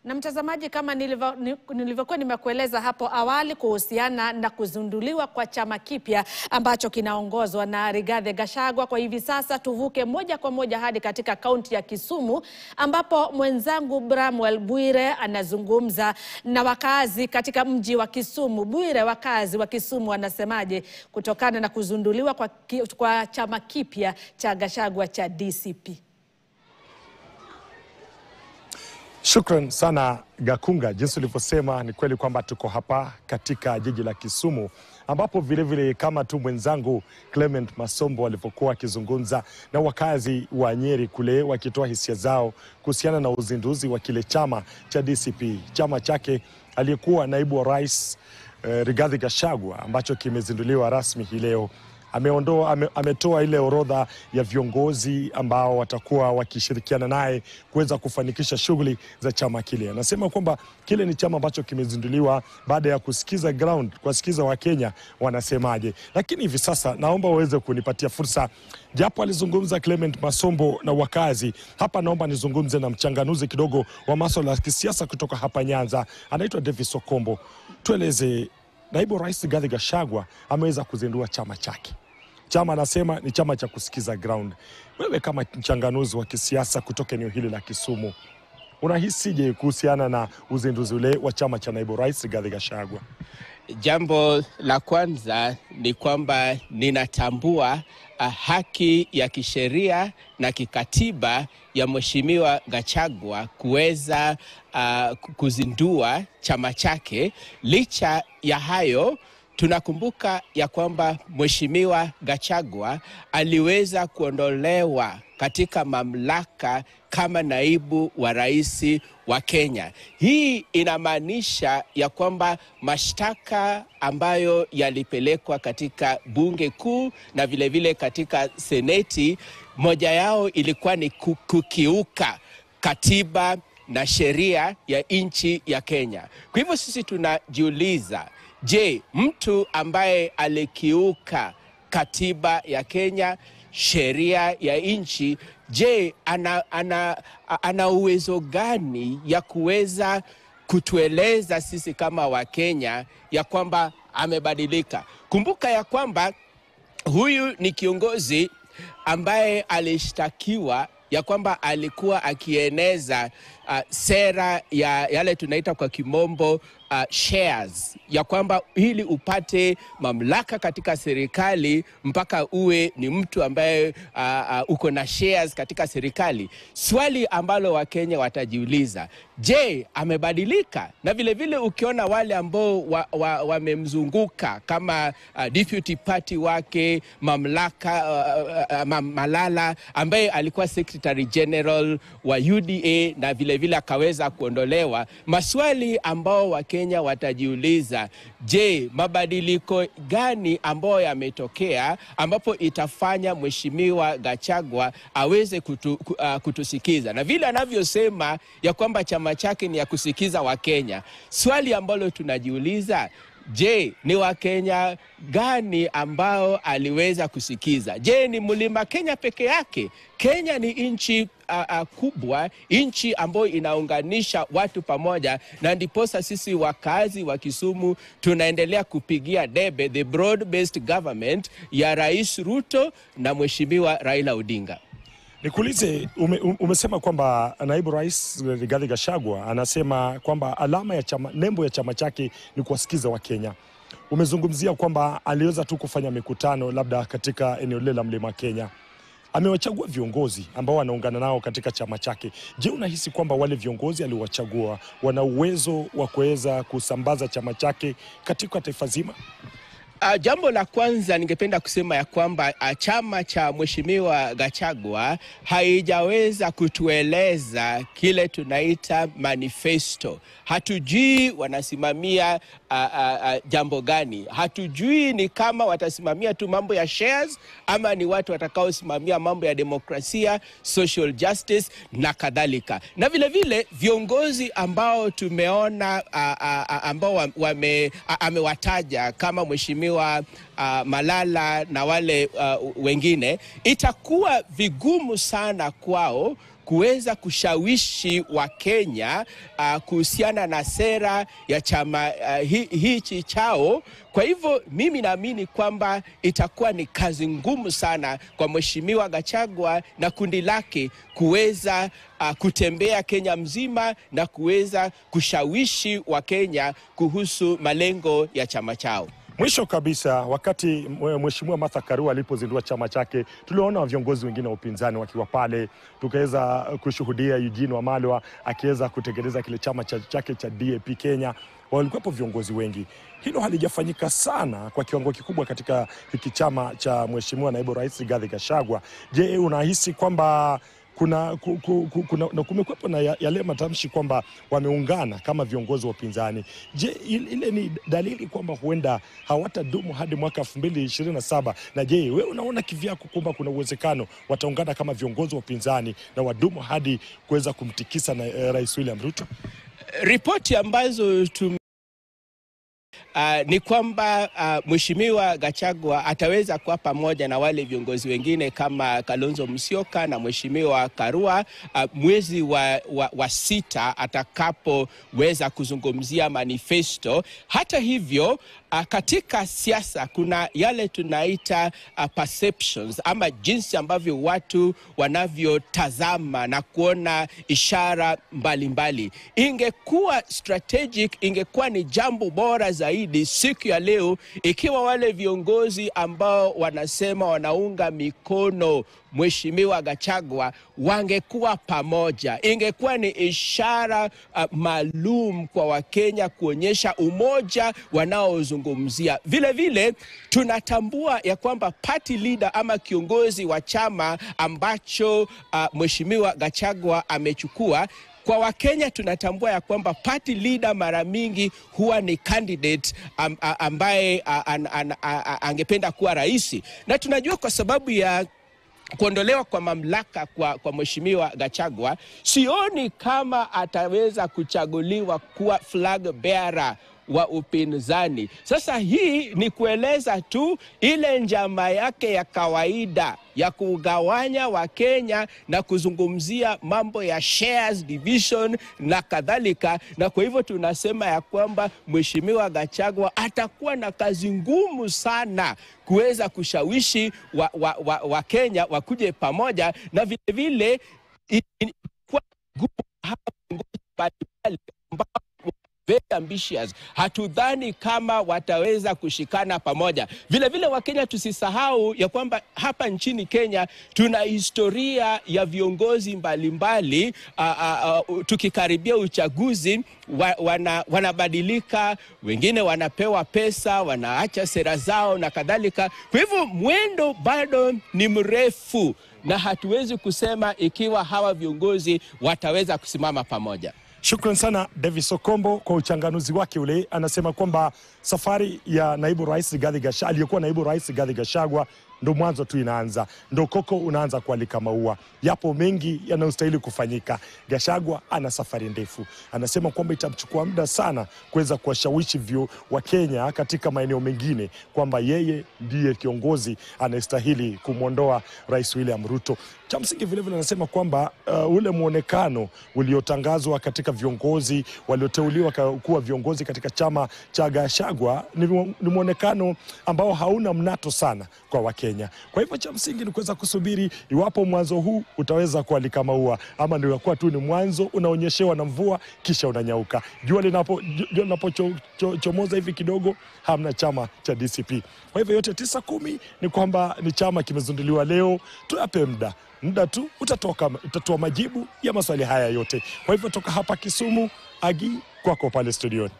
Na mtazamaji, kama nilivyokuwa nimekueleza hapo awali kuhusiana na kuzunduliwa kwa chama kipya ambacho kinaongozwa na Rigathi Gachagua, kwa hivi sasa tuvuke moja kwa moja hadi katika kaunti ya Kisumu ambapo mwenzangu Bramwell Bwire anazungumza na wakazi katika mji wa Kisumu. Bwire, wakazi wa Kisumu wanasemaje kutokana na kuzunduliwa kwa chama kipya cha Gachagua cha DCP? Shukran sana Gakunga. Jinsi ulivyosema ni kweli kwamba tuko hapa katika jiji la Kisumu ambapo vile kama tu mwenzangu Clement Masombo alipokuwa akizungumza na wakazi wa Nyeri kule wakitoa hisia zao kuhusiana na uzinduzi wa kile chama cha DCP, chama chake aliyekuwa naibu wa rais Rigathi Gachagua ambacho kimezinduliwa rasmi hii leo. Ametoa ile orodha ya viongozi ambao watakuwa wakishirikiana naye kuweza kufanikisha shughuli za chama kile. Anasema kwamba kile ni chama ambacho kimezinduliwa baada ya kusikiza ground, kusikiza Wakenya wanasemaje. Lakini hivi sasa naomba waweze kunipatia fursa, japo alizungumza Clement Masombo na wakazi hapa, naomba nizungumze na mchanganuzi kidogo wa masuala ya kisiasa kutoka hapa Nyanza, anaitwa Davis Okombo. Tueleze, naibu rais Rigathi Gachagua ameweza kuzindua chama chake. Chama anasema ni chama cha kusikiza ground. Wewe kama mchanganuzi wa kisiasa kutoka eneo hili la Kisumu, unahisije kuhusiana na uzinduzi ule wa chama cha naibu rais Rigathi Gachagua? Jambo la kwanza ni kwamba ninatambua haki ya kisheria na kikatiba ya Mheshimiwa Gachagua kuweza kuzindua chama chake. Licha ya hayo, tunakumbuka ya kwamba Mheshimiwa Gachagua aliweza kuondolewa katika mamlaka kama naibu wa rais wa Kenya. Hii inamaanisha ya kwamba mashtaka ambayo yalipelekwa katika bunge kuu na vile katika seneti, moja yao ilikuwa ni kukiuka katiba na sheria ya nchi ya Kenya. Kwa hivyo sisi tunajiuliza, je, mtu ambaye alikiuka katiba ya Kenya, sheria ya nchi, je, ana uwezo gani ya kuweza kutueleza sisi kama Wakenya ya kwamba amebadilika? Kumbuka ya kwamba huyu ni kiongozi ambaye alishtakiwa ya kwamba alikuwa akieneza sera ya yale tunaita kwa kimombo shares, ya kwamba ili upate mamlaka katika serikali mpaka uwe ni mtu ambaye uko na shares katika serikali. Swali ambalo Wakenya watajiuliza, je, amebadilika? Na vile ukiona wale ambao wamemzunguka kama deputy party wake Malala ambaye alikuwa secretary general wa UDA na vile akaweza kuondolewa, maswali ambao Wakenya watajiuliza, je, mabadiliko gani ambayo yametokea ambapo itafanya Mheshimiwa Gachagua aweze kutusikiza? Na vile anavyosema ya kwamba chama chake ni ya kusikiza Wakenya, swali ambalo tunajiuliza, je, ni Wakenya gani ambao aliweza kusikiza? Je, ni Mlima Kenya peke yake? Kenya ni nchi kubwa, nchi ambayo inaunganisha watu pamoja, na ndiposa sisi wakazi wa Kisumu tunaendelea kupigia debe the broad based government ya Rais Ruto na Mheshimiwa Raila Odinga. Nikuulize, umesema kwamba naibu rais Rigathi Gachagua anasema kwamba alama ya chama, nembo ya chama chake ni kuwasikiza Wakenya. Umezungumzia kwamba aliweza tu kufanya mikutano labda katika eneo lile la Mlima Kenya. Amewachagua viongozi ambao wanaungana nao katika chama chake. Je, unahisi kwamba wale viongozi aliowachagua wana uwezo wa kuweza kusambaza chama chake katika taifa zima? Jambo la kwanza ningependa kusema ya kwamba chama cha Mheshimiwa Gachagua haijaweza kutueleza kile tunaita manifesto. Hatujui wanasimamia jambo gani. Hatujui ni kama watasimamia tu mambo ya shares ama ni watu watakaosimamia mambo ya demokrasia, social justice na kadhalika. Na vile viongozi ambao tumeona ambao amewataja kama Mheshimiwa Malala na wale wengine, itakuwa vigumu sana kwao kuweza kushawishi Wakenya kuhusiana na sera ya chama hichi chao. Kwa hivyo mimi naamini kwamba itakuwa ni kazi ngumu sana kwa Mheshimiwa Gachagua na kundi lake kuweza kutembea Kenya mzima na kuweza kushawishi Wakenya kuhusu malengo ya chama chao. Mwisho kabisa, wakati Mheshimiwa Martha Karua alipozindua chama chake, tuliona viongozi wengine wa upinzani wakiwa pale. Tukaweza kushuhudia Eugene Wamalwa akiweza kutekeleza kile chama chake cha DAP Kenya. Walikuwepo viongozi wengi. Hilo halijafanyika sana kwa kiwango kikubwa katika hiki chama cha Mheshimiwa Naibu Rais Rigathi Gachagua. Je, unahisi kwamba kumekuwepo na yale matamshi kwamba wameungana kama viongozi wa upinzani? Je, ile ni dalili kwamba huenda hawatadumu hadi mwaka 2027? Na je, wewe unaona kivyako kwamba kuna uwezekano wataungana kama viongozi wa upinzani na wadumu hadi kuweza kumtikisa na Rais William Ruto? Ripoti ambazo ni kwamba Mheshimiwa Gachagua ataweza kuwa pamoja na wale viongozi wengine kama Kalonzo Musyoka na Mheshimiwa Karua mwezi wa sita atakapoweza kuzungumzia manifesto. Hata hivyo, katika siasa kuna yale tunaita perceptions, ama jinsi ambavyo watu wanavyotazama na kuona ishara mbalimbali. Ingekuwa strategic, ingekuwa ni jambo bora zaidi siku ya leo ikiwa wale viongozi ambao wanasema wanaunga mikono Mheshimiwa Gachagua wangekuwa pamoja. Ingekuwa ni ishara maalum kwa Wakenya kuonyesha umoja wanaozungumzia. Vile vile tunatambua ya kwamba party leader ama kiongozi wa chama ambacho Mheshimiwa Gachagua amechukua, kwa Wakenya tunatambua ya kwamba party leader mara mingi huwa ni candidate ambaye angependa kuwa rais. Na tunajua kwa sababu ya kuondolewa kwa mamlaka kwa Mheshimiwa Gachagua, sioni kama ataweza kuchaguliwa kuwa flag bearer wa upinzani. Sasa hii ni kueleza tu ile njama yake ya kawaida ya kugawanya Wakenya na kuzungumzia mambo ya shares division na kadhalika. Na kwa hivyo tunasema ya kwamba Mheshimiwa Gachagua atakuwa na kazi ngumu sana kuweza kushawishi Wakenya wakuje pamoja, na vile vile kwa very ambitious. Hatudhani kama wataweza kushikana pamoja. Vile vile Wakenya tusisahau ya kwamba hapa nchini Kenya tuna historia ya viongozi mbalimbali. Tukikaribia uchaguzi wanabadilika, wengine wanapewa pesa, wanaacha sera zao na kadhalika. Kwa hivyo mwendo bado ni mrefu na hatuwezi kusema ikiwa hawa viongozi wataweza kusimama pamoja. Shukran sana Davis Okombo kwa uchanganuzi wake ule. Anasema kwamba safari ya naibu rais Rigathi Gachagua, aliyekuwa naibu rais Rigathi Gachagua, ndo mwanzo tu inaanza, ndo koko unaanza kualika maua. Yapo mengi yanayostahili kufanyika. Gachagua ana safari ndefu. Anasema kwamba itamchukua muda sana kuweza kuwashawishi wa Kenya katika maeneo mengine kwamba yeye ndiye kiongozi anayestahili kumwondoa Rais William Ruto. Cha msingi vile vile anasema kwamba ule muonekano uliotangazwa katika viongozi walioteuliwa kuwa viongozi katika chama cha Gachagua ni muonekano ambao hauna mnato sana kwa Wakenya. Kwa hivyo cha msingi ni kuweza kusubiri iwapo mwanzo huu utaweza kualika maua, ama ndio yakuwa tu ni mwanzo unaonyeshewa na mvua kisha unanyauka. Jua linapochomoza hivi kidogo hamna chama cha DCP. Kwa hivyo yote 9-10 ni kwamba ni chama kimezinduliwa leo. Tuyape muda tu utatoa majibu ya maswali haya yote. Kwa hivyo toka hapa Kisumu, Agi kwako pale studioni.